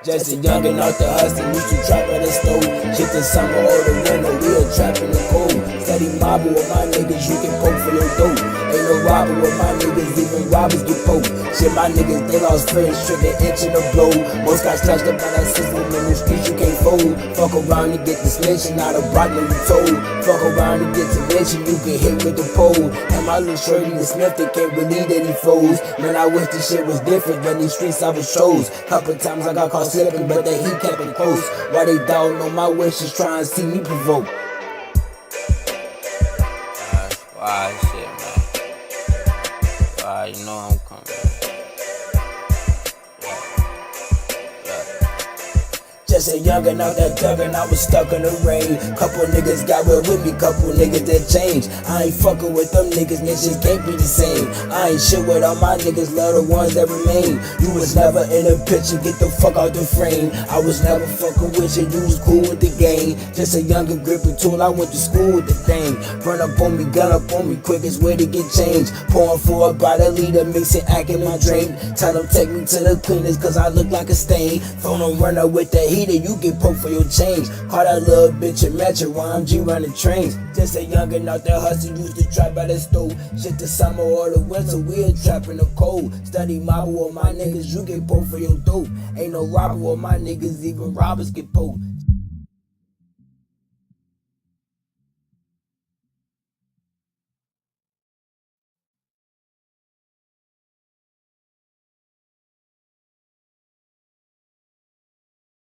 Just a youngin' out the hustle, used to trap at the stove. Shit the summer or the winter, we a trap in the cold. Steady mobble with my niggas, you can poke for your dope. Ain't no robber with my niggas, even robbers get poked. Shit, my niggas, they lost friends, trick an inch in a blow. Most got slashed up by that system in the streets, you can't fold. Fuck around and get this nation out of block when you told. Fuck around and get to mention, you get hit with the pole. And my little shorty the sniff, they can't believe that he froze. Man, I wish this shit was different, but these streets I was shows. Couple times I got caught slipping, but the heat kept it close. Why they doubting on my wishes, trying to see me provoke? Why shit, man? Why you know I'm coming? Just a youngin' out that duggin', I was stuck in the rain. Couple niggas got with me, couple niggas that changed. I ain't fuckin' with them niggas can't be the same. I ain't shit with all my niggas, love the ones that remain. You was never in a picture, get the fuck out the frame. I was never fuckin' with you, you was cool with the game. Just a younger gripping tool, I went to school with the thing. Run up on me, gun up on me, quickest way to get changed. Pouring for a bottle leader, mixing acting my drink. Tell them take me to the cleaners, cause I look like a stain. Phone them run up with the heat, you get poked for your change. Call that little bitch a match, YMG running trains. Just a youngin' out there hustle, used to trap by the stove. Shit the summer or the winter, we a trap in the cold. Study mobble with my niggas, you get poked for your dope. Ain't no robber with my niggas, even robbers get poked.